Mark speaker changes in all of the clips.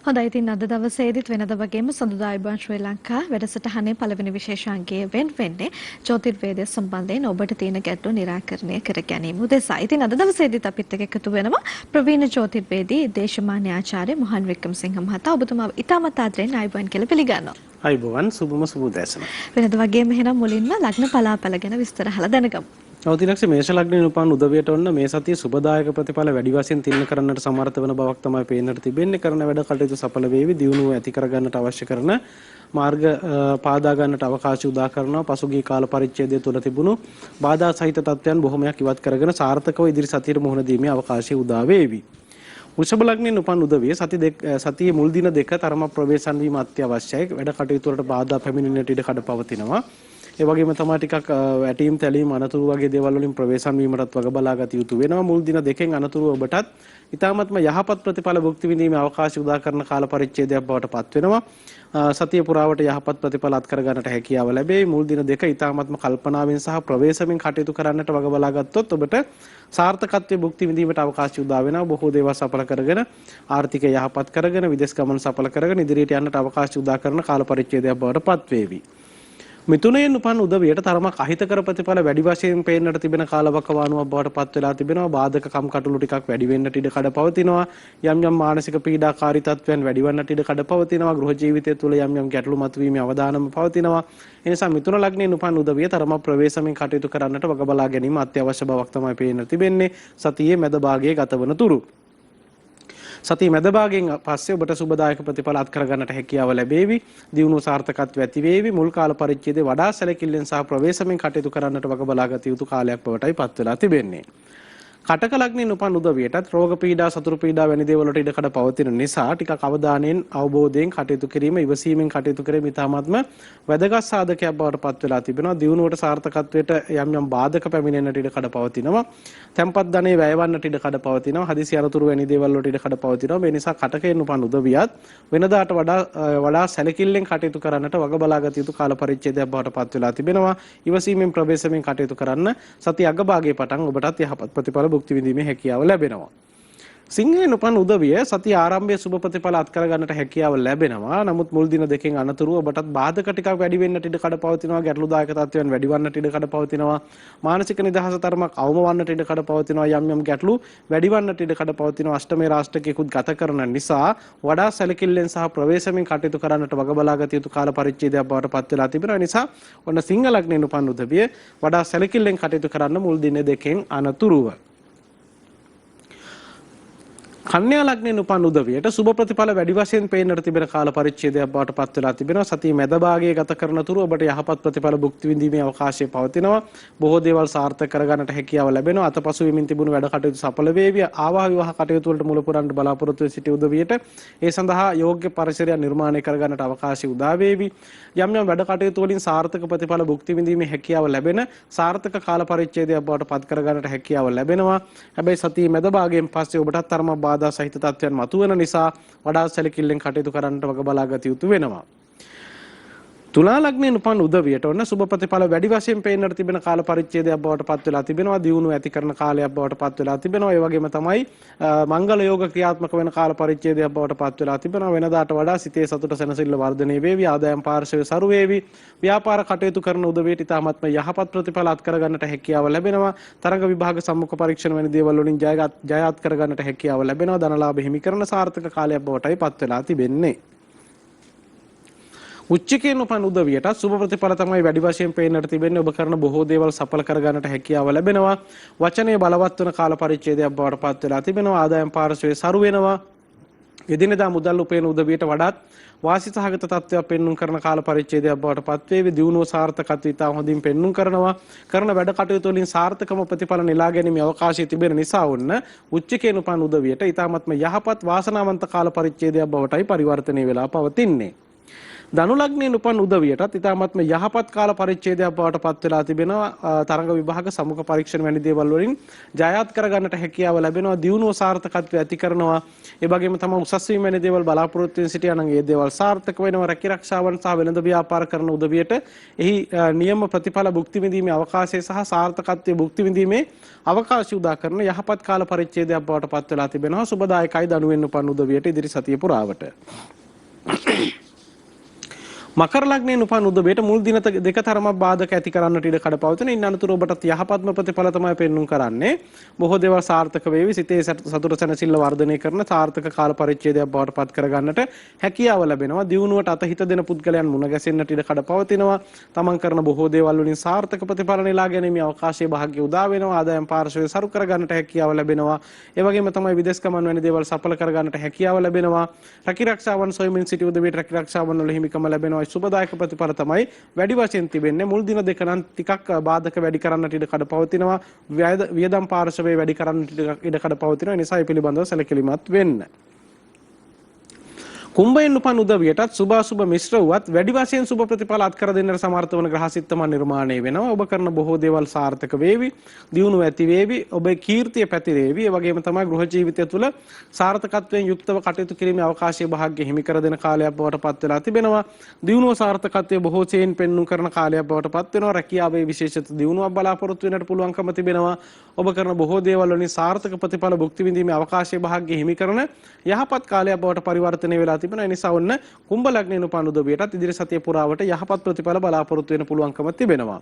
Speaker 1: හොඳයි ඉතින් අද දවසේදීත් වෙනද වගේම සඳුදා අයුබෝවන් ශ්‍රී ලංකා වැඩසටහනේ පළවෙනි විශේෂාංගය වෙන්නේ ජ්‍යොතිර්වේදය සම්බන්ධයෙන් ඔබට තියෙන ගැටලු निराකරණය කර ගැනීම උදෙසා. ඉතින් අද දවසේදීත් අපිත් එක්ක එකතු වෙනවා ප්‍රවීණ ජ්‍යොතිර්වේදී දේශමාන්‍ය ආචාර්ය මොහන් වික්‍රමසිංහ මහතා. ඔබතුමා ඉතාමත් ආදරෙන් අයුබෝවන් කියලා පිළිගන්නවා.
Speaker 2: අයුබෝවන් සුබම සුබ දැසන.
Speaker 1: වෙනද වගේම එහෙනම් මුලින්ම ලග්න පලාපල ගැන විස්තර අහලා දැනගමු.
Speaker 2: නවතිනක්ෂ මේෂ ලග්නයේ උපන් උදවියට ඔන්න මේ සතියේ සුබදායක ප්‍රතිඵල වැඩි වශයෙන් තින්න කරන්නට සමර්ථ වෙන බවක් තමයි පේන්නට තිබෙන්නේ. කරන වැඩ කටයුතු සඵල වේවි. දියුණුව ඇති කර ගන්නට අවශ්‍ය කරන මාර්ග පාදා ගන්නට අවකාශය උදා කරනවා. පසුගිය කාල පරිච්ඡේදය තුළ තිබුණු බාධා සහිත තත්ත්වයන් බොහොමයක් ඉවත් කරගෙන සාර්ථකව ඉදිරි සතියේ මුහුණ දීමේ අවකාශය උදා වේවි. වෘෂභ ලග්නයෙන් උපන් උදවිය සතියේ මුල් දින දෙක තරම ප්‍රවේශම් වීම අත්‍යවශ්‍යයි. වැඩ කටයුතු වලට බාධා පැමිණෙන්නට ඉඩ කඩ පවතිනවා. ඒ වගේම තමයි ටිකක් වැටීම් තැලීම් අනතුරු වගේ දේවල් වලින් ප්‍රවේශම් වීමටත් වග බලා ගත යුතු වෙනවා. මුල් දින දෙකෙන් අනතුරු ඔබටත් ඊටාත්ම යහපත් ප්‍රතිඵල භුක්ති විඳීමේ අවකාශය උදා කරන කාල පරිච්ඡේදයක් බවට පත් වෙනවා. සතිය පුරාවට යහපත් ප්‍රතිඵල අත් කර ගන්නට හැකියාව ලැබේ. මුල් දින දෙක ඊටාත්ම කල්පනාවෙන් සහ ප්‍රවේශමෙන් කටයුතු කරන්නට වග බලා ගත්තොත් ඔබට සාර්ථකත්වයේ භුක්ති විඳීමට අවකාශය උදා වෙනවා. බොහෝ දේවල් සඵල කරගෙන ආර්ථිකය යහපත් කරගෙන විදේශ ගමන සඵල කරගෙන ඉදිරියට යන්නට අවකාශය උදා කරන කාල පරිච්ඡේදයක් බවට පත් වේවි. මිතුනයෙන් උපන් උදවියට තරමක් අහිතකර ප්‍රතිඵල වැඩි වශයෙන් පේන්නට තිබෙන කාලවකවානුවක් බවට පත් වෙලා තිබෙනවා. බාධක කම්කටොළු ටිකක් වැඩි වෙන්නට ඉඩ කඩ පවතිනවා. යම් යම් මානසික පීඩාකාරී තත්ත්වයන් වැඩි වන්නට ඉඩ කඩ පවතිනවා. ගෘහ ජීවිතය තුළ යම් යම් ගැටලු මතුවීමේ අවදානම පවතිනවා. ඒ නිසා මිතුන ලග්නයෙන් උපන් උදවිය තරමක් ප්‍රවේශමෙන් කටයුතු කරන්නට වග බලා ගැනීම අත්‍යවශ්‍ය බවක් තමයි පේන්නට තිබෙන්නේ. සතියේ මැද භාගයේ ගතවන තුරු සතිය මැද භාගයෙන් පස්සේ ඔබට සුබදායක ප්‍රතිඵල අත් කර ගන්නට හැකියාව ලැබේවි. දියුණුව සාර්ථකත්වය ඇති වේවි. මුල් කාල පරිච්ඡේදයේ වඩා සැලකිල්ලෙන් සහ ප්‍රවේශමෙන් කටයුතු කරන්නට වග බලාගත යුතු කාලයක් බවටයි පත් වෙලා තිබෙන්නේ. කටක ලග්නයෙන් උපන් උදවියටත් රෝග පීඩා සතුරු පීඩා වැනි දේවල් වලට ඉඩකඩ පවතින නිසා ටිකක් අවධානයෙන් අවබෝධයෙන් කටයුතු කිරීම ඉවසීමෙන් කටයුතු කිරීම ඉතාමත්ම වැදගත් සාධකයක් බවට පත් වෙලා තිබෙනවා. දියුණුවට සාර්ථකත්වයට යම් යම් බාධක පැමිණෙන්නට ඉඩකඩ පවතිනවා. තැන්පත් ධනෙ වැයවන්නට ඉඩකඩ පවතිනවා. හදිසි අනතුරු වැනි දේවල් වලට ඉඩකඩ පවතිනවා. මේ නිසා කටකයෙන් උපන් උදවියත් වෙනදාට වඩා සැලකිල්ලෙන් කටයුතු කරන්නට වග බලාගත යුතු කාල පරිච්ඡේදයක් බවට පත් වෙලා තිබෙනවා. ඉවසීමෙන් ප්‍රවේශමෙන් කටයුතු කරන්න සතිය අගභාගයේ පටන් ඔබටත් යහපත් ප්‍රතිඵල භුක්ති විඳීමේ හැකියාව ලැබෙනවා. සිංහයෙන් උපන් උදවිය සතිය ආරම්භයේ සුබ ප්‍රතිඵල අත් කර ගන්නට හැකියාව ලැබෙනවා. නමුත් මුල් දින දෙකෙන් අනතුරුව ඔබටත් බාධක ටිකක් වැඩි වෙන්නට ඉඩ කඩ පවතිනවා. ගැටලුදායක තත්ත්වයන් වැඩි වන්නට ඉඩ කඩ පවතිනවා. මානසික නිදහස තරමක් අවම වන්නට ඉඩ කඩ පවතිනවා. යම් යම් ගැටලු වැඩි වන්නට ඉඩ කඩ පවතිනවා. අෂ්ටමේ රාෂ්ටකයකුත් ගත කරන නිසා වඩා සැලකිල්ලෙන් සහ ප්‍රවේශමෙන් කටයුතු කරන්නට වග බලාගත යුතු කාල පරිච්ඡේදයක් බවට පත් වෙලා තිබෙනවා. නිසා ඔන්න සිංහ ලග්නයෙන් උපන් උදවිය වඩා සැලකිල්ලෙන් කටයුතු කරන්න මුල් දින දෙකෙන් අනතුරුව. කන්‍යා ලග්නයෙන් උපන් උදවියට සුබ ප්‍රතිඵල වැඩි වශයෙන් පේන්නට තිබෙන කාල පරිච්ඡේදයක් බවට පත් වෙලා තිබෙනවා. සතිය මැද භාගයේ ගත කරන තුරු ඔබට යහපත් ප්‍රතිඵල භුක්ති විඳීමේ අවකාශය පවතිනවා. බොහෝ දේවල් සාර්ථක කර ගන්නට හැකියාව ලැබෙනවා. අතපසු වෙමින් තිබුණු වැඩ කටයුතු සඵල වේවි. ආවාහ විවාහ කටයුතු වලට මුල පුරන්න බලාපොරොත්තු වී සිටි උදවියට ඒ සඳහා යෝග්‍ය පරිසරයක් නිර්මාණය කර ගන්නට අවකාශය උදා වේවි. යම් යම් වැඩ කටයුතු වලින් සාර්ථක ප්‍රතිඵල භුක්ති විඳීමේ හැකියාව ලැබෙන සාර්ථක කාල පරිච්ඡේදයක් බවට පත් කර ගන්නට හැකියාව ලැබෙනවා. හැබැයි සතිය මැද භාගයෙන් පස්සේ ඔබටත් තරම බාධා සහිත තත්ත්වයන් මතුවෙන නිසා වඩා සැලකිල්ලෙන් කටයුතු කරන්නට වග බලාගත යුතු වෙනවා. තුලා ලග්නයෙන් උපන් උදවියට ඔන්න සුබ ප්‍රතිඵල වැඩි වශයෙන් පේන්නට තිබෙන කාල පරිච්ඡේදයක් බවට පත් වෙලා තිබෙනවා. දියුණුව ඇති කරන කාලයක් බවට පත් වෙලා තිබෙනවා. ඒ වගේම තමයි මංගල යෝග ක්‍රියාත්මක වෙන කාල පරිච්ඡේදයක් බවට පත් වෙලා තිබෙනවා. වෙනදාට වඩා සිතේ සතුට සැනසෙල්ල වර්ධනය වේවි. ආදායම් පාර්ශවයේ සරු වේවි. ව්‍යාපාර කටයුතු කරන උදවියට ඉතාමත්ම යහපත් ප්‍රතිඵල අත් කර ගන්නට හැකියාව ලැබෙනවා. තරඟ විභාග සම්මුඛ පරීක්ෂණ වැනි දේවල් වලින් ජයත් කර ගන්නට හැකියාව ලැබෙනවා. ධනලාභ හිමි කරන සාර්ථක කාලයක් බවටයි පත් වෙලා තිබෙන්නේ. උච්චකයෙන් උපන් උදවියට සුබ ප්‍රතිඵල තමයි වැඩි වශයෙන් පේන්නට තිබෙන්නේ. ඔබ කරන බොහෝ දේවල් සඵල කර ගන්නට හැකියාව ලැබෙනවා. වචනයේ බලවත් වන කාල පරිච්ඡේදයක් බවට පත් වෙලා තිබෙනවා. ආදායම් පාර්ශවයේ සරු වෙනවා. එදිනෙදා මුදල් උපයන උදවියට වඩාත් වාසි සහගත තත්ත්වයක් පෙන්눔 කරන කාල පරිච්ඡේදයක් බවට පත් වේවි. දියුණුව සාර්ථකත්වය ඉතා හොඳින් පෙන්눔 කරනවා. කරන වැඩ කටයුතු වලින් සාර්ථකම ප්‍රතිඵල නෙලා ගැනීමේ අවකාශය තිබෙන නිසා වුණ උච්චකයෙන් උපන් උදවියට ඉතාමත්ම යහපත් වාසනාවන්ත කාල පරිච්ඡේදයක් බවටයි පරිවර්තනය වෙලා පවතින්නේ. ධනු ලග්නයෙන් උපන් උදවියටත් ඊටාත්ම යහපත් කාල පරිච්ඡේදයක් බවට පත් වෙලා තිබෙනවා. තරඟ විභාග සමුහ පරීක්ෂණ වැනි දේවල් වලින් ජයත් කර ගන්නට හැකියාව ලැබෙනවා. දියුණුව සාර්ථකත්වය ඇති කරනවා. ඒ වගේම තමයි උසස් වීම වැනි දේවල් බලාපොරොත්තු වෙන සිටියා නම් ඒ දේවල් සාර්ථක වෙනවා. රැකිරක්ෂාවන් සහ වෙළඳ ව්‍යාපාර කරන උදවියට එහි නියම ප්‍රතිඵල භුක්ති විඳීමේ අවකාශය සහ සාර්ථකත්වයේ භුක්ති විඳීමේ අවකාශය උදා කරන යහපත් කාල පරිච්ඡේදයක් බවට පත් වෙලා තිබෙනවා. සුබදායකයි ධනුවෙන් උපන් උදවියට ඉදිරි සතිය පුරාවට. මකර ලග්නයෙන් උපන් උදවියට මුල් දින දෙක තරමක් බාධක ඇති කරන්නට ඉඩ කඩ පවතින. ඉන් අනතුරු ඔබට යහපත්ම ප්‍රතිඵල තමයි පෙන්눔 කරන්නේ. බොහෝ දේවල් සාර්ථක වේවි. සිතේ සතුට සැනසෙල්ල වර්ධනය කරන සාර්ථක කාල පරිච්ඡේදයක් බවට පත් කර ගන්නට හැකියාව ලැබෙනවා. දියුණුවට අතහිත දෙන පුද්ගලයන් මුණ ගැසෙන්නට ඉඩ කඩ පවතිනවා. තමන් කරන බොහෝ දේවල් වලින් සාර්ථක ප්‍රතිඵල නෙලා ගැනීමේ අවකාශයේ භාග්‍ය උදා වෙනවා. ආදායම් පාර්ශවයේ සරු කර ගන්නට හැකියාව ලැබෙනවා. ඒ වගේම තමයි විදේශ ගමන් වැනි දේවල් සඵල කර ගන්නට හැකියාව ලැබෙනවා. රැකිරක්ෂාවන් සොයමින් සිටි උදවියට රැකිරක්ෂාවන් වල හිමිකම ලැබෙනවා. සුබදායක ප්‍රතිඵල තමයි වැඩි වශයෙන් තිබෙන්නේ. මුල් දින දෙක නම් ටිකක් බාධක වැඩි කරන්නට ඉඩ කඩ පවතිනවා. වියදම් පාර්ශවයේ වැඩි කරන්නට ඉඩ කඩ පවතිනවා. ඒ නිසා ඒ පිළිබඳව සැලකිලිමත් වෙන්න. කුම්භයෙන් උපන් උදවියටත් සුභ අසුභ මිශ්‍ර වුවත් වැඩි වශයෙන් සුභ ප්‍රතිඵල අත්කර දෙන්නට සමර්ථ වන ග්‍රහසිත තමයි නිර්මාණය වෙනවා. ඔබ කරන බොහෝ දේවල් සාර්ථක වේවි. දියුණුව ඇති වේවි. ඔබේ කීර්තිය පැතිරේවි. ඒ වගේම තමයි ගෘහ ජීවිතය තුළ සාර්ථකත්වයෙන් යුක්තව කටයුතු කිරීමේ අවකාශයේ භාග්‍ය හිමි කර දෙන කාලයක් බවට පත් වෙලා තිබෙනවා. දියුණුව සාර්ථකත්වයේ බොහෝ සෙයින් පෙන්눔 කරන කාලයක් බවට පත් වෙනවා. රැකියාවේ විශේෂිත දියුණුවක් බලාපොරොත්තු වෙන්නට පුළුවන්කම තිබෙනවා. ඔබ කරන බොහෝ දේවල් වලින් සාර්ථක ප්‍රතිඵල භුක්ති විඳීමේ අවකාශයේ භාග්‍ය හිමි කරන යහපත් කාලයක් බවට පරිවර්තනය වෙලා තිබෙනවා. ඒ නිසා ඔන්න කුම්භ ලග්නයෙන් උපන් උදවියටත් ඉදිරි සතිය පුරාවට යහපත් ප්‍රතිඵල බලාපොරොත්තු වෙන්න පුළුවන්කම තිබෙනවා.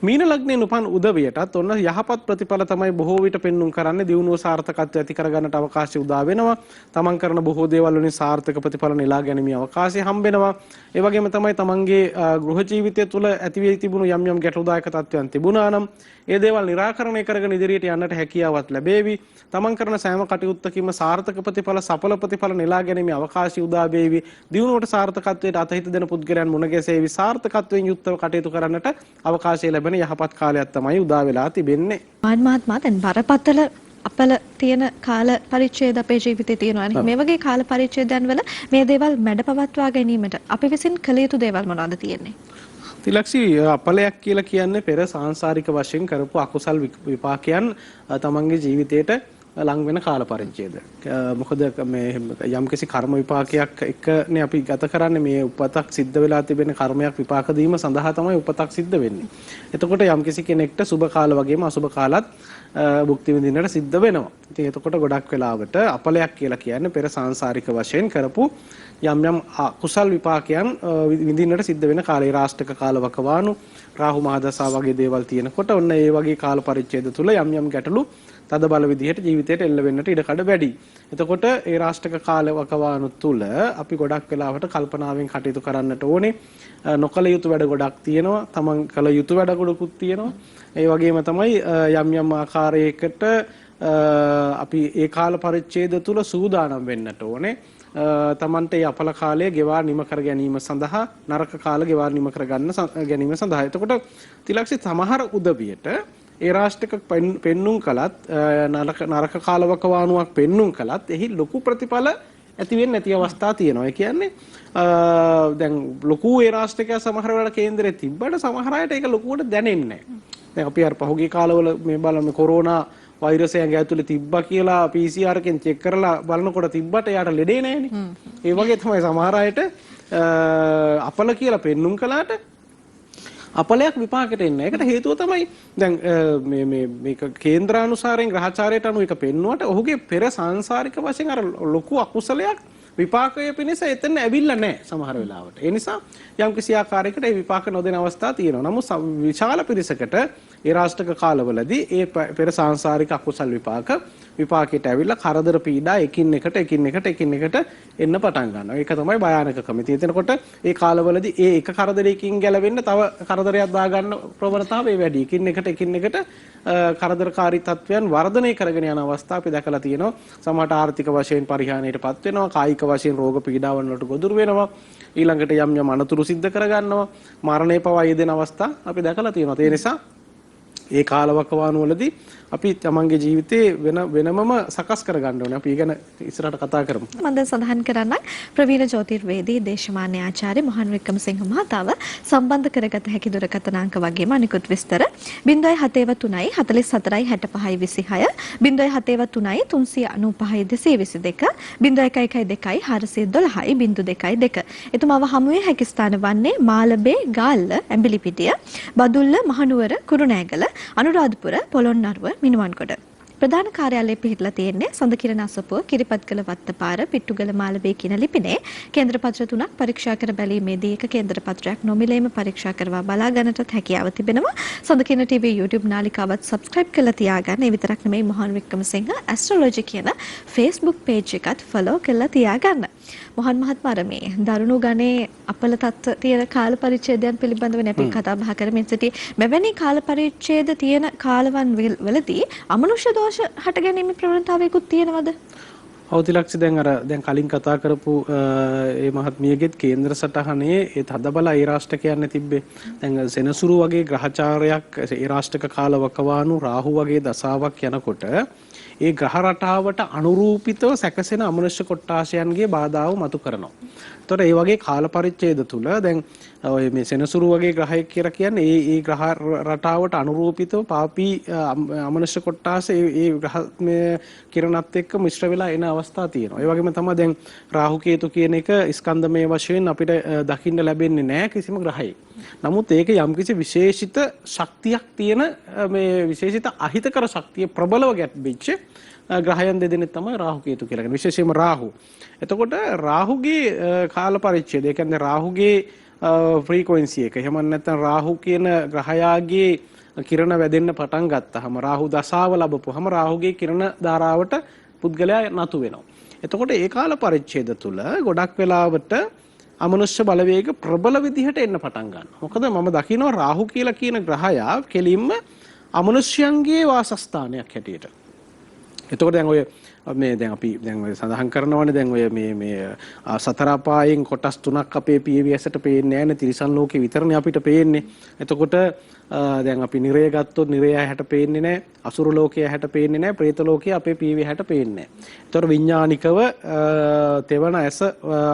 Speaker 2: මීන ලග්නයෙන් උපන් උදවියටත් ඔන්න යහපත් ප්‍රතිඵල තමයි බොහෝ විට පෙන්눔 කරන්නේ. දියුණුව සාර්ථකත්වය ඇති කර ගන්නට අවකාශය උදා වෙනවා. තමන් කරන බොහෝ දේවල් වලින් සාර්ථක ප්‍රතිඵල නෙලා ගැනීමේ අවකාශය හම්බෙනවා. ඒ වගේම තමයි තමන්ගේ ගෘහ ජීවිතය තුළ ඇති වී තිබුණු යම් යම් ගැටලුදායක තත්ත්වයන් තිබුණා නම් ඒ දේවල් निराකරණය කරගෙන ඉදිරියට යන්නට හැකියාවක් ලැබේවි. තමන් කරන සෑම කටයුත්තකින්ම සාර්ථක ප්‍රතිඵල සඵල ප්‍රතිඵල නෙලා ගැනීමේ අවකාශය උදා වේවි. දියුණුවට සාර්ථකත්වයට අතහිත දෙන පුද්ගලයන් මුණ ගැසෙවි. සාර්ථකත්වයෙන් යුක්තව කටයුතු කරන්නට අවකාශය ලැබෙන යහපත් කාලයක් තමයි උදා වෙලා තිබෙන්නේ.
Speaker 1: මහත්මයා දැන් බරපතල අපල තියෙන කාල පරිච්ඡේද අපේ ජීවිතේ තියෙනවා. මේ වගේ කාල පරිච්ඡේදයන් වල මේ දේවල් මැඩපවත්වා ගැනීමට අපි විසින් කළ යුතු දේවල් මොනවද තියෙන්නේ?
Speaker 2: තිලක්ෂි අපලයක් කියලා කියන්නේ පෙර සාංශාරික වශයෙන් කරපු අකුසල් විපාකයන් තමන්ගේ ජීවිතයට ලං වෙන කාල පරිච්ඡේද. මොකද මේ යම්කිසි කර්ම විපාකයක් එකනේ අපි ගත කරන්නේ. මේ උපතක් සිද්ධ වෙලා තිබෙන කර්මයක් විපාක දීම සඳහා තමයි උපතක් සිද්ධ වෙන්නේ. එතකොට යම්කිසි කෙනෙක්ට සුබ කාල වගේම අසුබ කාලත් භුක්ති විඳින්නට සිද්ධ වෙනවා. ඉතින් එතකොට ගොඩක් වෙලාවට අපලයක් කියලා කියන්නේ පෙර සාංශාරික වශයෙන් කරපු යම් යම් කුසල් විපාකයන් විඳින්නට සිද්ධ වෙන කාලේ. රාෂ්ටක කාල වකවානු, රාහු මහදසා වගේ දේවල් තියෙනකොට ඔන්න ඒ වගේ කාල පරිච්ඡේද තුල යම් යම් ගැටලු තද බල විදිහට ජීවිතයට එල්ල වෙන්නට ඉඩ කඩ වැඩි. එතකොට ඒ රාෂ්ටක කාල වකවානු තුල අපි ගොඩක් වෙලාවට කල්පනාවෙන් කටයුතු කරන්නට ඕනේ. නොකල යුතු වැඩ ගොඩක් තියෙනවා. තමන් කල යුතු වැඩ ගොඩකුත් තියෙනවා. ඒ වගේම තමයි යම් යම් ආකාරයකට අපි ඒ කාල පරිච්ඡේද තුල සූදානම් වෙන්නට ඕනේ. තමන්ට ඒ අපල කාලය ගෙවා නිම කර ගැනීම සඳහා, නරක කාල ගෙවා නිම කර ගැනීම සඳහා. එතකොට තිලක්ෂි සමහර උදවියට ඒ රාෂ්ටක පෙන්눔 කළත් නරක කාලවකවානුවක් පෙන්눔 කළත් එහි ලොකු ප්‍රතිඵල ඇති වෙන්නේ නැති අවස්ථා තියෙනවා. ඒ කියන්නේ දැන් ලොකු ඒ රාෂ්ටකය සමහර වෙලාවට කේන්දරේ තිබ්බට සමහර අයට ඒක ලොකුවට දැනෙන්නේ නැහැ. දැන් අපි අර පහුගිය කාලවල මේ බලමු කොරෝනා වෛරසය ඇඟ ඇතුලේ තිබ්බා කියලා PCR එකෙන් චෙක් කරලා බලනකොට තිබ්බට එයාට ලෙඩේ නැහැනේ. ඒ වගේ තමයි සමහර අයට අපල කියලා පෙන්눔 කළාට අපලයක් විපාකෙට එන්නේ. ඒකට හේතුව තමයි දැන් මේක කේන්ද්‍රානුසාරයෙන් ග්‍රහචාරයට අනුව එක පෙන්නුවට ඔහුගේ පෙර සංසාරික වශයෙන් අර ලොකු අකුසලයක් විපාකයේ පිණිස එතන ඇවිල්ලා නැහැ සමහර වෙලාවට. ඒ නිසා යම් කිසි ආකාරයකට ඒ විපාක නොදෙන අවස්ථා තියෙනවා. නමුත් විශාල පිරිසකට ඒ රාෂ්ටක කාලවලදී ඒ පෙර සංසාරික අකුසල් විපාකයට ඇවිල්ලා කරදර පීඩා එකින් එකට එන්න පටන් ගන්නවා. ඒක තමයි භයානකකම. එතනකොට ඒ කාලවලදී ඒ එක කරදරයකින් ගැලවෙන්න තව කරදරයක් දාගන්න ප්‍රවණතාවය වැඩි. එකින් එකට කරදරකාරී තත්වයන් වර්ධනය කරගෙන යන අවස්ථා අපි දැකලා තියෙනවා. සමහරට ආර්ථික වශයෙන් පරිහානියටපත් වෙනවා, කායික වශයෙන් රෝග පීඩාවන් වලට ගොදුරු වෙනවා, ඊළඟට යම් අනතුරු සිද්ධ කරගන්නවා, මරණය පවා යෙදෙන අවස්ථා අපි දැකලා තියෙනවා. ඒ නිසා ඒ කාලවකවානු වලදී අපි තමන්ගේ ජීවිතේ වෙනමම සකස් කරගන්න ඕනේ. අපි ගැන ඉස්සරහට කතා කරමු.
Speaker 1: මම දැන් සඳහන් කරන්න ප්‍රවීණ ජ්‍යොතිර්වේදී දේශමාන්‍ය ආචාර්ය මොහන් වික්‍රමසිංහ මහතාව සම්බන්ධ කරගත හැකි දුරකථන අංක වගේම අනිකුත් විස්තර 073 44 65 26 073 395 222 0112 412 0222 එතුමාව හමුවේ හැකි ස්ථාන වන්නේ මාලබේ ගාල්ල ඇඹිලිපිටිය බදුල්ල මහනුවර කුරුණෑගල අනුරාධපුර පොළොන්නරුව මිනුවන්ගොඩ ප්‍රධාන කාර්යාලය පිහිටලා තියෙන්නේ සඳකිරණ අසපුව කිරිපත්ගල වත්තපාර පිට්ටුගල මාලබේ කියන ලිපිනේ කේන්ද්‍ර පත්‍ර 3ක් පරීක්ෂා කර බැලීමේදී එක කේන්ද්‍ර පත්‍රයක් නොමිලේම පරීක්ෂා කරවා බලා ගන්නටත් හැකියාව තිබෙනවා සඳකිරණ TV YouTube නාලිකාවත් subscribe කරලා තියාගන්න ඒ විතරක් නෙමෙයි මොහන් වික්‍රමසිංහ ඇස්ට්‍රොලොජි කියන Facebook page එකත් follow කරලා තියාගන්න මොහන් මහත්මයා මේ දරුණු ගණේ අපල තත්ත්ව තියෙන කාල පරිච්ඡේදයන් පිළිබඳව අපි කතා බහ කරමින් සිටි මෙවැනි කාල පරිච්ඡේද තියෙන කාලවන් වලදී අමනුෂ්‍ය දෝෂ හට ගැනීමේ ප්‍රවණතාවයකුත් තියෙනවද?
Speaker 2: ඔව් තිලක්ෂි දැන් කලින් කතා කරපු ඒ මහත්මියගෙත් කේන්ද්‍ර සටහනේ ඒ තදබල ඒ රාෂ්ට්‍ර කියන්නේ තිබ්බේ. දැන් සෙනසුරු වගේ ග්‍රහචාරයක් ඒ රාෂ්ට්‍රක කාලවකවානු රාහු වගේ දසාවක් යනකොට ඒ ග්‍රහ රටාවට අනුරූපිතව සැකසෙන අමනුෂ්‍ය කොට්ටාශයන්ගේ බාධාව මතු කරනවා. ඒතකොට ඒ වගේ කාල පරිච්ඡේද තුල දැන් ඔය මේ සෙනසුරු වගේ ග්‍රහයක් කියලා කියන්නේ ඒ ග්‍රහ රටාවට අනුරූපිතව පාපී අමනුෂ්‍ය කොට්ටාශ ඒ ග්‍රහ මේ කිරණත් එක්ක මිශ්‍ර වෙලා එන අවස්ථා තියෙනවා. ඒ වගේම තමයි දැන් රාහු කේතු කියන එක ස්කන්ධමය වශයෙන් අපිට දකින්න ලැබෙන්නේ නැහැ කිසිම ග්‍රහයක. නමුත් ඒක යම්කිසි විශේෂිත ශක්තියක් තියෙන මේ විශේෂිත අහිතකර ශක්තිය ප්‍රබලව ගැටෙච්ච ග්‍රහයන් දෙදෙනෙක් තමයි රාහු කේතු කියලා කියන්නේ. විශේෂයෙන්ම රාහු. එතකොට රාහුගේ කාල පරිච්ඡේදය, ඒ කියන්නේ රාහුගේ ෆ්‍රීකවෙන්සි එක. එහෙම නැත්නම් රාහු කියන ග්‍රහයාගේ කිරණ වැදෙන්න පටන් ගත්තාම රාහු දශාව ලැබපුවාම රාහුගේ කිරණ ධාරාවට පුද්ගලයා නතු වෙනවා. එතකොට ඒ කාල පරිච්ඡේද තුල ගොඩක් වෙලාවට අමනුෂ්‍ය බලවේග ප්‍රබල විදිහට එන්න පටන් ගන්නවා. මොකද මම දකිනවා රාහු කියලා කියන ග්‍රහයා කෙලින්ම අමනුෂ්‍යයන්ගේ වාසස්ථානයක් හැටියට. එතකොට දැන් ඔය මේ දැන් අපි දැන් ඔය සඳහන් කරනවානේ දැන් ඔය මේ සතර අපායෙන් කොටස් තුනක් අපේ පියවියසට පේන්නේ නැහැ නේ තිරිසන් ලෝකේ විතරනේ අපිට පේන්නේ. එතකොට දැන් අපි නිරය ගත්තොත් නිරය හැට පේන්නේ නැහැ, අසුර ලෝකයේ හැට පේන්නේ නැහැ, പ്രേත ලෝකයේ අපේ පියවිය හැට පේන්නේ නැහැ. ඒතකොට විඥානිකව තෙවන ඇස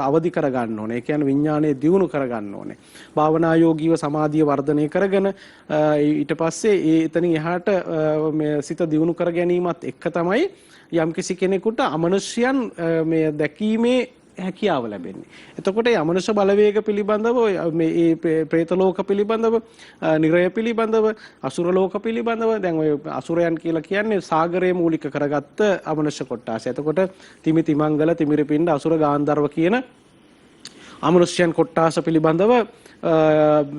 Speaker 2: අවදි කර ගන්න ඕනේ. ඒ කියන්නේ විඥානය දියුණු කර ගන්න ඕනේ. භාවනා යෝගීව සමාධිය වර්ධනය කරගෙන ඊට පස්සේ එතනින් එහාට මේ සිත දියුණු කර ගැනීමත් එක්ක තමයි යම්කිසි කෙනෙකුට අමනුෂ්‍යයන් මේ දැකීමේ හැකියාව ලැබෙන්නේ. එතකොට මේ අමනුෂ්‍ය බලවේග පිළිබඳව මේ പ്രേත ලෝක පිළිබඳව, නිරය පිළිබඳව, අසුර ලෝක පිළිබඳව දැන් ඔය අසුරයන් කියලා කියන්නේ සාගරයේ මූලික කරගත්ත අමනුෂ්‍ය කොටස. එතකොට තිමිති මංගල, තිමිරිපිණ්ඩ, අසුර ගාන්ධර්ව කියන අමනුෂ්‍යයන් කොටස පිළිබඳව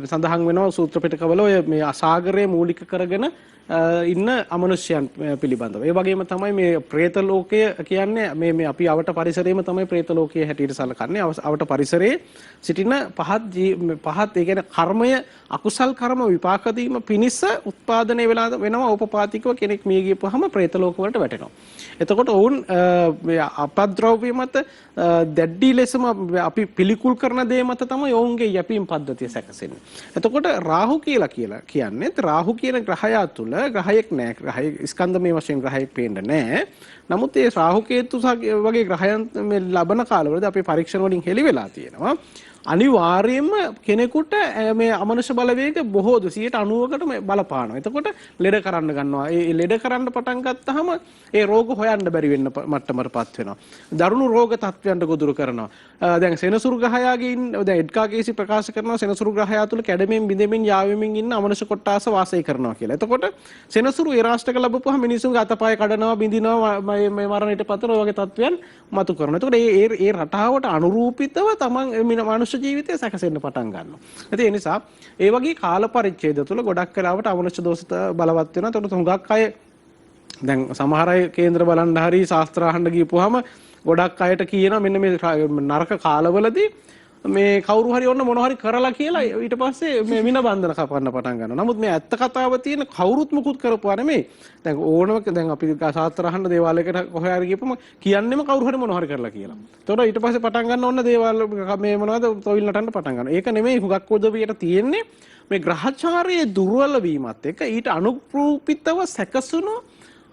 Speaker 2: සඳහන් වෙනවා සූත්‍ර පිටකවල ඔය මේ අසාගරයේ මූලික කරගෙන ඉන්න අමනුෂ්‍යයන් පිළිබඳව. ඒ වගේම තමයි මේ പ്രേත ලෝකය කියන්නේ මේ අපි අවට පරිසරයේම තමයි ප්‍රේත ලෝකයේ හැටියට සැලකන්නේ. අවට පරිසරයේ සිටින පහත් ඒ කියන්නේ කර්මය අකුසල් කර්ම විපාක දීම පිණිස උත්පාදනය වෙනවා උපපාතිකව කෙනෙක් මිය ගියපුවාම ප්‍රේත ලෝක වලට වැටෙනවා. එතකොට ඔවුන් අපද්‍රව්‍ය මත දැඩි ලෙසම අපි පිළිකුල් කරන දේ මත තමයි ඔවුන්ගේ යැපීම් පද්ධතිය සැකසෙන්නේ. එතකොට රාහු කියලා කියන්නේ රාහු කියන ග්‍රහයා තුල ග්‍රහයක් නෑ. ග්‍රහය ස්කන්ධමය වශයෙන් ග්‍රහයක් පේන්න නෑ. නමුත් ඒ රාහු කේතු වගේ ග්‍රහයන් මේ ලබන කාලවලදී අපේ පරීක්ෂණ වලින් හෙළි වෙලා තියෙනවා. අනිවාර්යයෙන්ම කෙනෙකුට මේ අමනුෂ්‍ය බලවේග බොහෝ 90%කට බලපානවා. එතකොට ලෙඩ කරන්න ගන්නවා. ඒ ලෙඩ කරන්න පටන් ගත්තාම ඒ රෝග හොයන්න බැරි වෙන්න මට්ටමටපත් වෙනවා. දරුණු රෝග තත්ත්වයන්ට ගොදුරු කරනවා. දැන් සෙනසුරු ග්‍රහයාගේ දැන් එඩ්කා කේසි ප්‍රකාශ කරනවා සෙනසුරු ග්‍රහයා තුල කැඩෙමින් බිඳෙමින් යාවෙමින් ඉන්න අමනුෂ්‍ය කොටාස වාසය කරනවා කියලා. එතකොට සෙනසුරු ඒ රාෂ්ට්‍රක ලැබුවාම මිනිසුන්ගේ අතපය කඩනවා, බිඳිනවා, මේ මරණයට පතන වගේ තත්ත්වයන් මතු කරනවා. එතකොට ඒ රටාවට අනුරූපිතව තමන් මනුෂ්‍ය ජීවිතය සැකසෙන්න පටන් ගන්නවා. ඒ නිසා ඒ වගේ කාල පරිච්ඡේද තුළ ගොඩක් වෙලාවට අමනුෂ්‍ය දෝෂ බලවත් වෙනවා. ඒකට හුඟක් අය දැන් සමහර අය කේන්ද්‍ර බලන්න හරි ශාස්ත්‍ර අහන්න ගියපුවාම ගොඩක් අයට කියනවා මෙන්න මේ නරක කාලවලදී මේ කවුරු හරි ඔන්න මොන හරි කරලා කියලා ඊට පස්සේ මේ වින බන්ධන කපන්න පටන් ගන්නවා. නමුත් මේ ඇත්ත කතාව තියෙන කවුරුත් මුකුත් කරපුවා නෙමෙයි. දැන් ඕනම දැන් අපි සාත්‍තර අහන්න දේවාලයකට කොහේ හරි ගියපම කියන්නේම කවුරු හරි මොන හරි කරලා කියලා. ඒතකොට ඊට පස්සේ පටන් ගන්න ඕන දේවාල මේ මොනවද තොවිල් නටන්න පටන් ගන්නවා. ඒක නෙමෙයි හුඟක් උදවියට තියෙන්නේ මේ ග්‍රහචාරයේ දුර්වල වීමත් එක්ක ඊට අනුරූපීතව සැකසුණු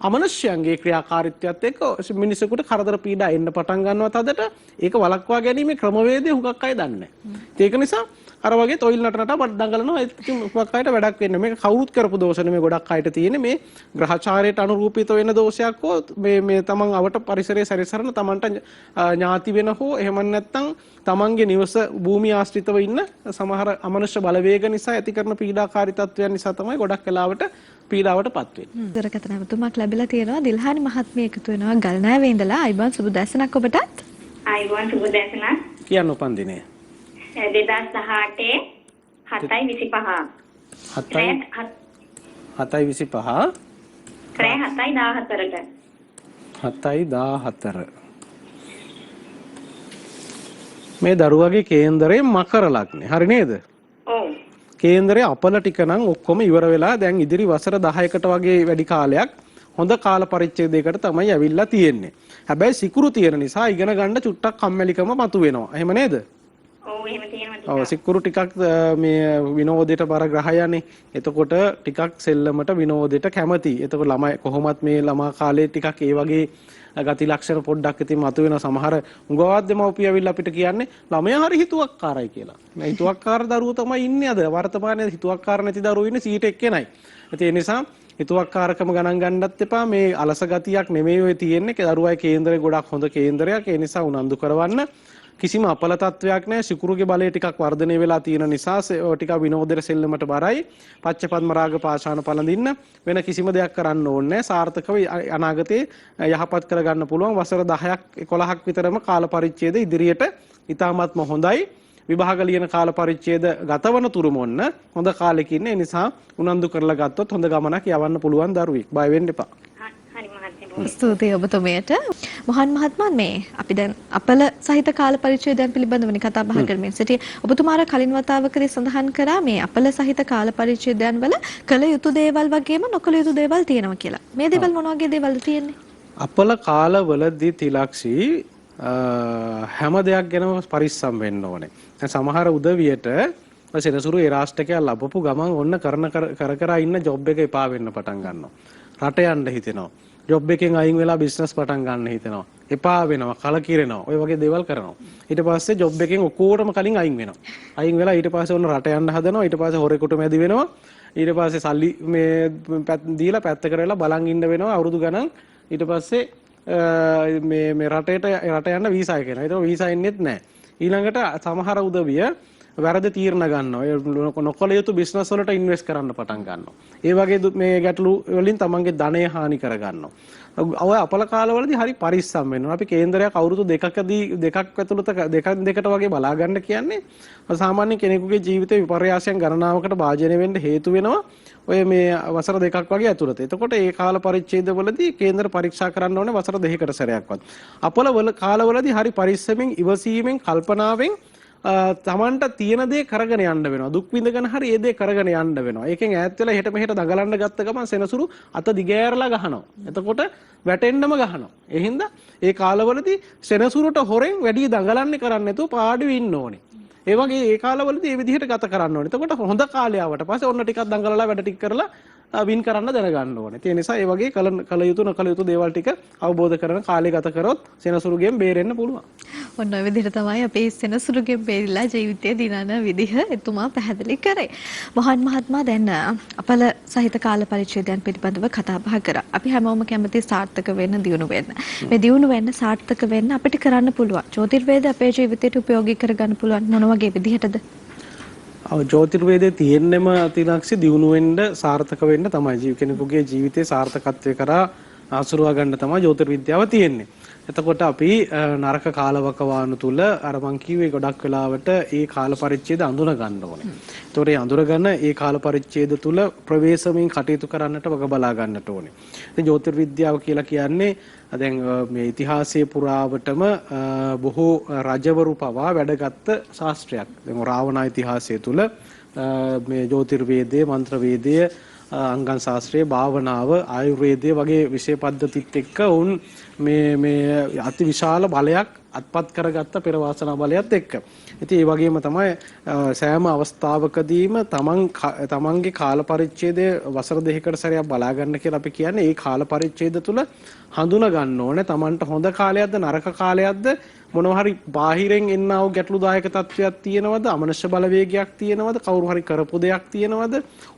Speaker 2: අමනුෂ්‍යයන්ගේ ක්‍රියාකාරීත්වයත් එක්ක මිනිසෙකුට කරදර පීඩා එන්න පටන් ගන්නවා තදට ඒක වළක්වා ගැනීමේ ක්‍රමවේදය හුඟක් අය දන්නේ නැහැ. ඒක නිසා අර වගේ තොইল නටනට දඟලනවා ඒක හුඟක් අයට වැඩක් වෙන්නේ. මේක කවුරුත් කරපු දෝෂ නෙමෙයි ගොඩක් අයට තියෙන්නේ මේ ග්‍රහචාරයට අනුරූපීත වෙන දෝෂයක් හෝ මේ තමන් අවට පරිසරයේ සැරිසරන තමන්ට ඥාති වෙන හෝ එහෙම නැත්නම් තමන්ගේ නිවස භූමිය ආශ්‍රිතව ඉන්න සමහර අමනුෂ්‍ය බලවේග නිසා ඇති කරන පීඩාකාරී තත්ත්වයන් නිසා තමයි ගොඩක් වෙලාවට පීඩාවටපත් වෙන්නේ.
Speaker 1: දරකත නැවතුමක් ලැබිලා තියෙනවා. දිල්හානි මහත්මිය එකතු වෙනවා ගල්නාවේ ඉඳලා. අයිබෝන් සුබ දැසනක් ඔබටත්.
Speaker 3: අයිබෝන් සුබ දැසනක්.
Speaker 2: කියන්න උපන්දිනේ.
Speaker 3: 2018 7:25.
Speaker 2: 7:25.
Speaker 3: රෑ 7:14ට.
Speaker 2: 7:14. මේ දරුවගේ කේන්දරේ මකර ලග්නේ. හරි නේද?
Speaker 3: ඔව්.
Speaker 2: කේන්දරේ අපල ටික නම් ඔක්කොම ඉවර වෙලා දැන් ඉදිරි වසර 10කට වගේ වැඩි කාලයක් හොඳ කාල පරිච්ඡේදයකට තමයි ඇවිල්ලා තියෙන්නේ. හැබැයි සිකුරු තියෙන නිසා ඉගෙන ගන්න චුට්ටක් කම්මැලිකම මතුවෙනවා. එහෙම නේද?
Speaker 3: ඔව් එහෙම තියෙනවා.
Speaker 2: ඔව් සිකුරු ටිකක් මේ විනෝදයට බර ග්‍රහයනේ. එතකොට ටිකක් සෙල්ලමට විනෝදයට කැමති. එතකොට ළමයි කොහොමත් මේ ළමා කාලේ ටිකක් ඒ වගේ ගති ලක්ෂණ පොඩ්ඩක් ඉතින් මතුවෙන සමහර උගවත් දෙමව්පිය ඇවිල්ලා අපිට කියන්නේ ළමයා හරි හිතුවක්කාරයි කියලා. මේ හිතුවක්කාර දරුවෝ තමයි ඉන්නේ අද. වර්තමානයේ හිතුවක්කාර නැති දරුවෝ ඉන්නේ 100%යි. ඒ නිසා හිතුවක්කාරකම ගණන් ගන්නත් එපා. මේ අලස ගතියක් නෙමෙයි ඔය තියෙන්නේ. දරුවයි කේන්දරේ ගොඩක් හොඳ කේන්දරයක්. ඒ නිසා උනන්දු කරවන්න. කිසිම අපල තත්වයක් නැහැ. සිකුරුගේ බලය ටිකක් වර්ධනය වෙලා තියෙන නිසා ටිකක් විනෝදෙට සෙල්ලමට බරයි. පච්චපද්ම රාග පාෂාණ පළඳින්න වෙන කිසිම දෙයක් කරන්න ඕනේ නැහැ. සාර්ථකව අනාගතේ යහපත් කරගන්න පුළුවන්. වසර 10ක් 11ක් විතරම කාල පරිච්ඡේද ඉදිරියට ඉතාමත්ම හොඳයි. විභාග ලියන කාල පරිච්ඡේද ගතවන තුරුම ඔන්න හොඳ කාලෙක ඉන්නේ. ඒ නිසා උනන්දු කරලා ගත්තොත් හොඳ ගමනක් යවන්න පුළුවන් දරුවෙක්. බය වෙන්න එපා.
Speaker 3: හරි මහත්මයා.
Speaker 1: ස්තුතියි ඔබතුමියට. මොහන් මහත්මයා මේ අපි දැන් අපල සහිත කාල පරිච්ඡේදයන් පිළිබඳවනේ කතා බහ කරමින් සිටියේ. ඔබතුමාලා කලින් වතාවකදී සඳහන් කරා මේ අපල සහිත කාල පරිච්ඡේදයන් වල කළ යුතු දේවල් වගේම නොකළ යුතු දේවල් තියෙනවා කියලා. මේ දේවල් මොන වගේ දේවල්ද තියෙන්නේ?
Speaker 2: අපල කාලවලදී තිලක්ෂී හැම දෙයක් ගැනම පරිස්සම් වෙන්න ඕනේ. දැන් සමහර උදවියට සෙනසුරු ඒ රාෂ්ට්‍රකයක් ලැබපු ගමන් ඔන්න කර ඉන්න ජොබ් එක එපා වෙන්න පටන් ගන්නවා. රට යන්න හිතෙනවා. ජොබ් එකෙන් අයින් වෙලා බිස්නස් පටන් ගන්න හිතෙනවා. එපා වෙනවා, කලකිරෙනවා. ඔය වගේ දේවල් කරනවා. ඊට පස්සේ ජොබ් එකෙන් ඔක්කොටම කලින් අයින් වෙනවා. අයින් වෙලා ඊට පස්සේ ඔන්න රට යන්න හදනවා. ඊට පස්සේ හොරෙකුට මැදි වෙනවා. ඊට පස්සේ සල්ලි මේ දීලා පැත්තකට වෙලා බලන් ඉන්න වෙනවා අවුරුදු ගණන්. ඊට පස්සේ මේ රට යන්න වීසා එක එනවා. ඒක වීසා එන්නේත් නැහැ. ඊළඟට සමහර උදවිය වැරදි තීරණ ගන්නවා. නොකළ යුතු බිස්නස් වලට ඉන්වෙස්ට් කරන්න පටන් ගන්නවා. ඒ වගේ මේ ගැටලු වලින් තමන්ගේ ධනය හානි කර ගන්නවා. ඔය අපල කාලවලදී හරි පරිස්සම් වෙන්න ඕන. අපි කේන්දරයක් අවුරුදු දෙකකට දෙකට වගේ බලා ගන්න කියන්නේ සාමාන්‍ය කෙනෙකුගේ ජීවිතේ විපර්යාසයන් ගණනාවකට භාජනය වෙන්න හේතු වෙනවා. ඔය මේ වසර දෙකක් වගේ ඇතුළත. එතකොට ඒ කාල පරිච්ඡේදවලදී කේන්දර පරීක්ෂා කරන්න ඕනේ වසර දෙකකට සැරයක්වත්. අපල කාලවලදී හරි පරිස්සමෙන් ඉවසීමෙන් කල්පනාවෙන් තමන්ට තියෙන දේ කරගෙන යන්න වෙනවා. දුක් විඳගෙන හරි ඒ දේ කරගෙන යන්න වෙනවා. ඒකෙන් ඈත් වෙලා හෙට මෙහෙට දඟලන්න ගත්ත ගමන් සෙනසුරු අත දිගෑරලා ගහනවා. එතකොට වැටෙන්නම ගහනවා. ඒ හින්දා ඒ කාලවලදී සෙනසුරට හොරෙන් වැඩි දඟලන්නේ කරන්නේ නැතුව පාඩුවේ ඉන්න ඕනේ. ඒ වගේ ඒ කාලවලදී මේ විදිහට ගත කරන්න ඕනේ. එතකොට හොඳ කාලය ආවට පස්සේ ඔන්න ටිකක් දඟලලා වැඩ ටික කරලා වින් කරන්න දැනගන්න ඕනේ. ඒ නිසා ඒ වගේ කල යුතු නොකල යුතු දේවල් ටික අවබෝධ කරගෙන කාලය ගත කරොත් සෙනසුරුගෙන් බේරෙන්න පුළුවන්.
Speaker 1: ඔන්න ඔය විදිහට තමයි අපේ සෙනසුරුගෙන් බේරිලා ජීවිතය දිනන විදිහ එතුමා පැහැදිලි කරේ. මොහන් මහත්මයා දැන් අපල සහිත කාල පරිච්ඡේදයන් පිළිබඳව කතා බහ කරා. අපි හැමෝම කැමති සාර්ථක වෙන්න, දියුණු වෙන්න. මේ දියුණු වෙන්න, සාර්ථක වෙන්න අපිට කරන්න පුළුවන්. ජ්‍යොතිර්වේද අපේ ජීවිතයට උපයෝගී කරගන්න පුළුවන් මොන වගේ විදිහටද?
Speaker 2: ජ්‍යොතිර්වේදයේ තියෙන්නම තිලක්ෂි දියුණු වෙන්න සාර්ථක වෙන්න තමයි කෙනෙකුගේ ජීවිතේ සාර්ථකත්වය කරා ආසුරුවා ගන්න තමයි ජ්‍යොතිර්විද්‍යාව තියෙන්නේ. එතකොට අපි නරක කාලවකවානු තුල අර මං කිව්වේ ගොඩක් වෙලාවට ඒ කාල පරිච්ඡේද අඳුන ගන්න ඕනේ. ඒතකොට ඒ අඳුරගෙන ඒ කාල පරිච්ඡේද තුල ප්‍රවේශමෙන් කටයුතු කරන්නට වග බලා ගන්නට ඕනේ. ඉතින් ජ්‍යොතිර්විද්‍යාව කියලා කියන්නේ දැන් මේ ඉතිහාසයේ පුරාවටම බොහෝ රජවරු පවා වැඩගත් ශාස්ත්‍රයක්. දැන් රාවණ ඉතිහාසය තුල මේ ජ්‍යොතිර්වේදය, මන්ත්‍රවේදය, අංගන් ශාස්ත්‍රයේ භාවනාව, ආයුර්වේදය වගේ විෂය පද්ධතිත් එක්ක උන් මේ අති විශාල බලයක් අත්පත් කරගත්ත පෙර වාසනා බලයත් එක්ක. ඉතින් ඒ වගේම තමයි සෑම අවස්ථාවකදීම තමන්ගේ කාල පරිච්ඡේදය වසර දෙකකට සැරයක් බලා ගන්න කියලා අපි කියන්නේ. ඒ කාල පරිච්ඡේද තුල හඳුනා ගන්න ඕනේ තමන්ට හොඳ කාලයක්ද නරක කාලයක්ද, මොනවා හරි බාහිරෙන් එන්නා වූ ගැටලුදායක තත්වයක් තියෙනවද, අමනුෂ්‍ය බලවේගයක් තියෙනවද, කවුරු හරි කරපු දෙයක් තියෙනවද,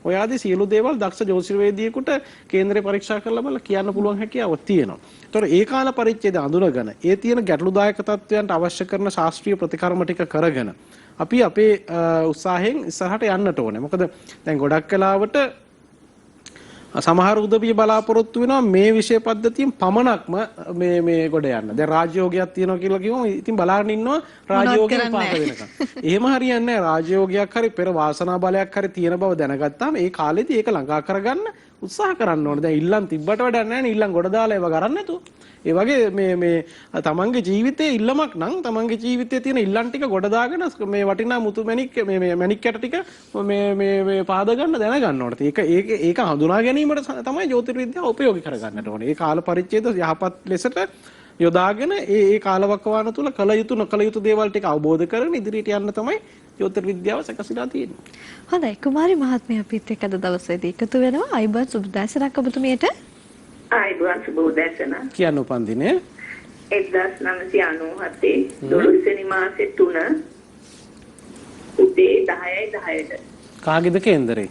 Speaker 2: ඔය ආදී සියලු දේවල් දක්ෂ ජ්‍යොතිර්වේදියෙකුට කේන්දරේ පරීක්ෂා කරලා බලලා කියන්න පුළුවන් හැකියාවක් තියෙනවා. ඒතකොට ඒ කාල පරිච්ඡේද අඳුනගෙන ඒ තියෙන ගැටලුදායක තත්වයන්ට අවශ්‍ය කරන ශාස්ත්‍රීය ප්‍රතිකර්ම ටික කරගෙන අපි අපේ උත්සාහයෙන් ඉස්සරහට යන්නට ඕනේ. මොකද දැන් ගොඩක් වෙලාවට සමහර උදවිය බලාපොරොත්තු වෙනවා මේ විෂය පද්ධතියෙන් පමණක්ම මේ ගොඩ යන්න. දැන් රාජ්‍යෝගයක් තියෙනවා කියලා කිව්වම ඉතින් බලාගෙන ඉන්නවා රාජ්‍යෝගය පාක වෙනකම්. එහෙම හරියන්නේ නැහැ. රාජ්‍යෝගයක් හරි පෙර වාසනා බලයක් හරි තියෙන බව දැනගත්තාම ඒ කාලෙදී ඒක ළඟා කරගන්න උත්සාහ කරන්න ඕනේ. දැන් ඉල්ලන් තිබ්බට වැඩක් නැහැ නේ. ඉල්ලන් ගොඩ දාලා ඒව ගන්න නැතුව. ඒ වගේ මේ තමන්ගේ ජීවිතයේ ඉල්ලමක් නම් තමන්ගේ ජීවිතයේ තියෙන ඉල්ලන් ටික ගොඩ දාගෙන මේ වටිනා මුතු මැණික් මේ මැණික් කැට ටික මේ පාද ගන්න දැනගන්න ඕනේ. ඒක හඳුනා ගැනීමට තමයි ජ්‍යොතිර්විද්‍යාව උපයෝගී කරගන්නට ඕනේ. ඒ කාල පරිච්ඡේද යහපත් ලෙසට යොදාගෙන ඒ කාලවකවාන තුල කල යුතු නොකල යුතු දේවල් ටික අවබෝධ කරගෙන ඉදිරියට යන්න තමයි ජ්‍යොතිර්විද්‍යාව සැකසීලා තියෙන්නේ.
Speaker 1: හොඳයි කුමාරි මහත්මිය අපිත් එක්ක අද දවසේදී එකතු වෙනවා. අයිබෝන් සුබදෑසනක් ඔබතුමියට.
Speaker 4: ආයිබෝන් සුබෝදෑසන.
Speaker 2: කියන්න උපන්දිනේ
Speaker 4: 1997 12 වෙනි මාසේ 3 උදේ 10:10ට.
Speaker 2: කාගේද කේන්දරේ?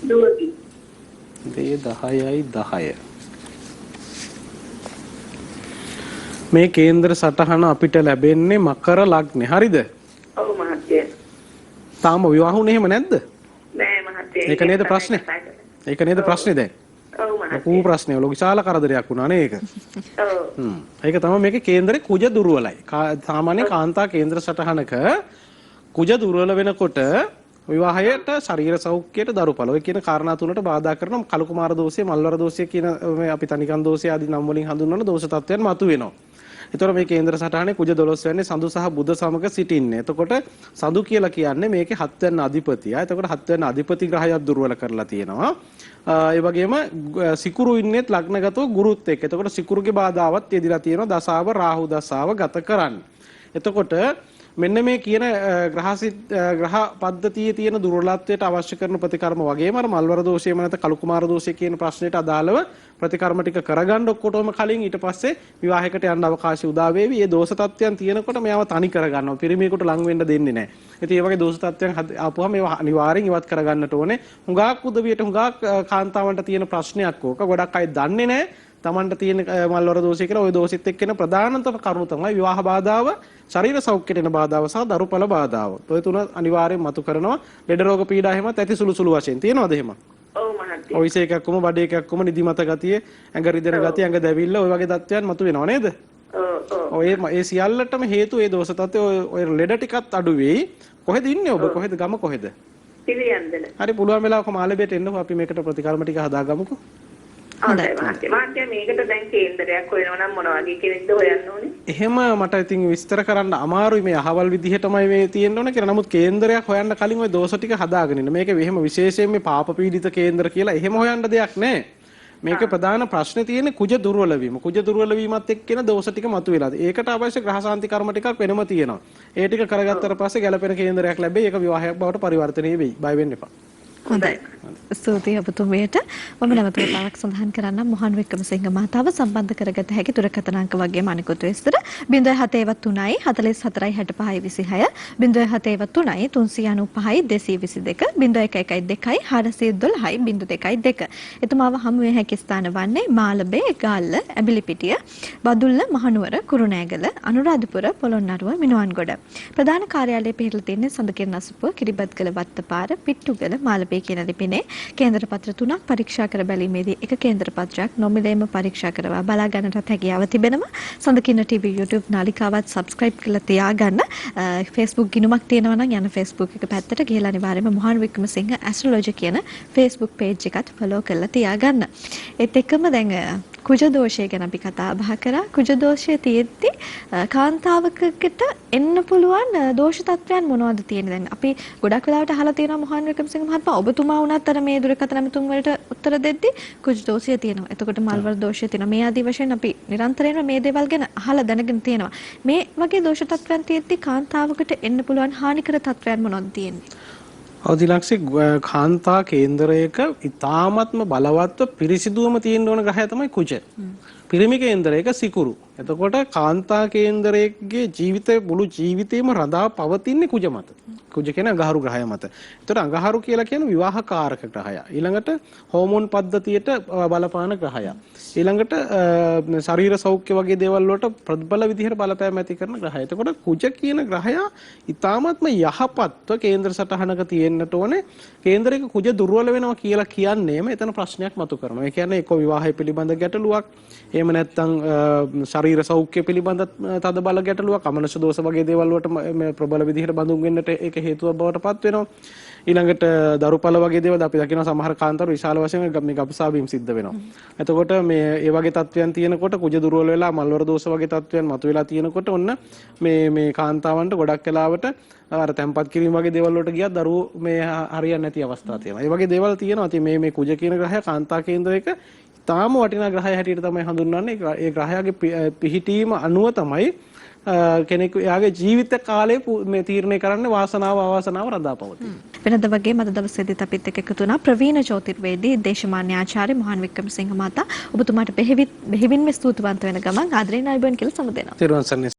Speaker 4: දුවකි.
Speaker 2: උදේ 10:10. මේ කේන්දර සටහන අපිට ලැබෙන්නේ මකර ලග්නේ. හරිද?
Speaker 4: ඔව් මහත්තයා.
Speaker 2: තාම විවාහුනේ එහෙම නැද්ද?
Speaker 4: නෑ මහත්තයා.
Speaker 2: ඒක නේද ප්‍රශ්නේ? ඒක නේද ප්‍රශ්නේ දැන්?
Speaker 4: ඔව් මහත්තයා.
Speaker 2: ලොකු ප්‍රශ්නේ. ලොකු විශාල කරදරයක් වුණා නේ ඒක.
Speaker 4: ඔව්.
Speaker 2: ඒක තමයි මේකේ කේන්දරේ කුජ දුර්වලයි. සාමාන්‍ය කාන්තා කේන්ද්‍ර සටහනක කුජ දුර්වල වෙනකොට විවාහයට ශරීර සෞඛ්‍යයට දරුපල ඔය කියන කාරණා තුනට බාධා කරන කලු කුමාර දෝෂය, මල්වර දෝෂය කියන මේ අපි තනිකන් දෝෂය ආදී නම් වලින් හඳුන්වන දෝෂ තත්ත්වයන් මතුවෙනවා. ඒතර මේ කේන්ද්‍ර සටහනේ කුජ 12 වෙන්නේ සඳු සහ බුධ සමග සිටින්නේ. එතකොට සඳු කියලා කියන්නේ මේකේ 7 වෙනි අධිපතියා. එතකොට 7 වෙනි අධිපති ග්‍රහයක් දුර්වල කරලා තියෙනවා. ඒ වගේම සිකුරු ඉන්නේත් ලග්නගතව ගුරුත් එක්ක. එතකොට සිකුරුගේ බාධාවත් යෙදিলা තියෙනවා දසාව රාහු දසාව ගත කරන්න. එතකොට මෙන්න මේ කියන ග්‍රහ පද්ධතියේ තියෙන දුර්වලත්වයට අවශ්‍ය කරන ප්‍රතිකර්ම වගේම අර මල්වර දෝෂය නැත්නම් කලු කුමාර දෝෂය කියන ප්‍රශ්නෙට අදාළව ප්‍රතිකර්ම ටික කරගන්න ඔක්කොටම කලින් ඊට පස්සේ විවාහයකට යන්න අවකාශය උදා වේවි. මේ දෝෂ තත්ත්වයන් තියෙනකොට මෙයාව තනි කරගන්නවා. පිරිමියෙකුට ලං වෙන්න දෙන්නේ නැහැ. ඉතින් මේ වගේ දෝෂ තත්ත්වයන් ආපුවම ඒවා අනිවාර්යෙන් ඉවත් කරගන්නට ඕනේ. හුඟක් උදවියට හුඟක් කාන්තාවන්ට තියෙන ප්‍රශ්නයක් ඕක. ගොඩක් අය දන්නේ නැහැ. තමන්ට තියෙන මල්වර දෝෂය කියලා ওই දෝෂෙත් එක්කෙන ප්‍රධානතම කරුණු තමයි විවාහ බාධාව, ශරීර සෞඛ්‍යයට එන බාධාව සහ දරුපල බාධාව. ඔය තුන අනිවාර්යෙන් මතු කරනවා. ලෙඩ රෝග පීඩා එහෙමත් ඇති සුළු වශයෙන් තියෙනවද එහෙම?
Speaker 4: ඔව් මහත්තයා.
Speaker 2: ඔයිස එකක්කම බඩ එකක්කම නිදිමත ගතිය, ඇඟ රිදෙන ගතිය, ඇඟ දැවිල්ල ඔය වගේ තත්ත්වයන් මතු වෙනව නේද?
Speaker 4: ඔව්.
Speaker 2: ඒ සියල්ලටම හේතු ඒ දෝෂ තත්ත්වය ඔය ලෙඩ ටිකත් අඩු වෙයි. කොහෙද ඉන්නේ ඔබ? කොහෙද ගම කොහෙද?
Speaker 4: පිළියන්දල.
Speaker 2: හරි පුළුවන් වෙලාවක මාළඹයට එන්නකෝ අපි මේකට ප්‍රතිකර්ම ටික හදාගමුකෝ.
Speaker 4: හොඳයි මහත්තයා. මේකට දැන් කේන්දරයක් හොයනවා නම් මොන වගේ කෙනෙක්ද හොයන්න ඕනේ?
Speaker 2: එහෙම මට ඉතින් විස්තර කරන්න අමාරුයි මේ අහවල් විදිහටමයි මේ තියෙන්න ඕන කියලා. නමුත් කේන්දරයක් හොයන්න කලින් ওই දෝෂ ටික හදාගෙන ඉන්න. මේක එහෙම විශේෂයෙන් මේ පාප පීඩිත කේන්දර කියලා එහෙම හොයන්න දෙයක් නැහැ. මේක ප්‍රධාන ප්‍රශ්නේ තියෙන්නේ කුජ දුර්වල වීම. කුජ දුර්වල වීමත් එක්කෙන දෝෂ ටික මතුවෙලාද. ඒකට අවශ්‍ය ග්‍රහ ශාන්ති කර්ම ටිකක් වෙනම තියෙනවා. ඒ ටික කරගත්තට පස්සේ ගැළපෙන කේන්දරයක් ලැබෙයි. ඒක විවාහයක් බවට පරිවර්තනය වෙයි. බය වෙන්න එපා.
Speaker 1: හොඳයි. ස්තුතියි ඔබතුමියට. මම නැවත වතාවක් සඳහන් කරන්නම් මොහන් වික්‍රමසිංහ මහතාව සම්බන්ධ කරගත හැකි දුරකථන අංක වගේම අනිකුත් විස්තර 073 44 65 26 073 395 222 0112 412 එතුමාව හමු වේ හැකි ස්ථාන වන්නේ මාළඹේ, ගාල්ල, ඇඹිලිපිටිය, බදුල්ල, මහනුවර, කුරුණෑගල, අනුරාධපුර, පොළොන්නරුව, මිනුවන්ගොඩ. ප්‍රධාන කාර්යාලය පිහිටලා තියෙන්නේ සඳකිරණ අසපුව, කිරිබත්ගල වත්තපාර, පිට්ටුගල, මාළඹේ කියන ලිපිනේ වන්නේ කේන්දර පත්‍ර 3ක් පරීක්ෂා කර බැලීමේදී එක කේන්දර පත්‍රයක් නොමිලේම පරීක්ෂා කරවා බලා ගන්නටත් හැකියාව තිබෙනවා. සඳකින්න TV YouTube නාලිකාවත් subscribe කරලා තියාගන්න. Facebook ගිණුමක් තියෙනවා නම් යන Facebook එක පැත්තට ගිහලා අනිවාර්යයෙන්ම මොහන් වික්‍රමසිංහ ඇස්ට්‍රොලොජි කියන Facebook page එකත් follow කරලා තියාගන්න. ඒත් එක්කම දැන් කුජ දෝෂය ගැන අපි කතා බහ කරා. කුජ දෝෂය තියෙද්දි කාන්තාවකකට එන්න පුළුවන් දෝෂ තත්වයන් මොනවද තියෙන්නේ? දැන් අපි ගොඩක් වෙලාවට අහලා තියෙනවා මොහන් වික්‍රමසිංහ මහත්මයා ඔබතුමා වුණත් අර මේ දුරකථන ඇමතුම් වලට උත්තර දෙද්දි කුජ දෝෂය තියෙනවා. එතකොට මල්වර දෝෂය තියෙනවා. මේ ආදී වශයෙන් අපි නිරන්තරයෙන්ම මේ දේවල් ගැන අහලා දැනගෙන තියෙනවා. මේ වගේ දෝෂ තත්වයන් තියෙද්දි කාන්තාවකට එන්න පුළුවන් හානිකර තත්වයන් මොනවද තියෙන්නේ?
Speaker 2: අවදිලක්ෂේ කාන්තා කේන්දරයක ඉතාමත්ම බලවත්ව පිරිසිදුවම තියෙන්න ඕන ග්‍රහය තමයි කුජ. පිරිමි කේන්දරයක සිකුරු. එතකොට කාන්තා කේන්දරයේ ජීවිතේ මුළු ජීවිතේම රඳා පවතින්නේ කුජ මත. කුජ කියන අඟහරු ග්‍රහය මත. එතකොට අඟහරු කියලා කියන්නේ විවාහකාරක ග්‍රහය. ඊළඟට හෝමෝන් පද්ධතියට බලපාන ග්‍රහය. ඊළඟට ශරීර සෞඛ්‍ය වගේ දේවල් වලට ප්‍රබල විදිහට බලපෑම් ඇති කරන ග්‍රහය. එතකොට කුජ කියන ග්‍රහය ඊ타ත්ම යහපත්ව කේන්ද්‍ර සටහනක තියෙන්නට ඕනේ. කේන්දරයක කුජ දුර්වල වෙනවා කියලා කියන්නේම එතන ප්‍රශ්නයක් මතු කරනවා. ඒ කියන්නේ එක්ක විවාහය පිළිබඳ ගැටලුවක්, එහෙම නැත්නම් ශරීර සෞඛ්‍ය පිළිබඳ තද බල ගැටලුවක්, අමනස දෝෂ වගේ දේවල් වලට ප්‍රබල විදිහට බඳුන් වෙන්නට ඒක හේතුවක් බවට පත් වෙනවා. ඊළඟට දරුපල වගේ දේවල් අපි දකිනවා සමහර කාන්තාරු විශාල වශයෙන් මේ ගබ්සාවීම් සිද්ධ වෙනවා. එතකොට මේ ඒ වගේ තත්වයන් තියෙනකොට කුජ දුර්වල වෙලා මල්වර දෝෂ වගේ තත්වයන් මතුවලා තියෙනකොට ඔන්න මේ කාන්තාවන්ට ගොඩක් වෙලාවට අර තැම්පත් කිරීම වගේ දේවල් වලට ගියත් දරුවෝ මේ හරියන්නේ නැති අවස්ථා තියෙනවා. ඒ වගේ දේවල් තියෙනවා. ඉතින් මේ කුජ කියන ග්‍රහය කාන්තා කේන්ද්‍රයක තාම වටිනා ග්‍රහය හැටියට තමයි හඳුන්වන්නේ. ඒ ග්‍රහයාගේ පිහිටීම අනුව තමයි කෙනෙකු එයාගේ ජීවිත කාලය මේ තීරණය කරන්නේ වාසනාව අවාසනාව රඳාපවතින.
Speaker 1: වෙනද වගේ මද දවසේදීත් අපිත් එක්ක එකතු වුණා ප්‍රවීණ ජ්‍යොතිර්වේදී දේශමාන්‍ය ආචාර්ය මොහන් වික්‍රමසිංහ මහතා. ඔබතුමාට බෙහෙවින්ම ස්තුතිවන්ත වෙන ගමන් ආදරේන අයබන් කියලා සමුදෙනවා.
Speaker 2: තිරුවන් සරණයි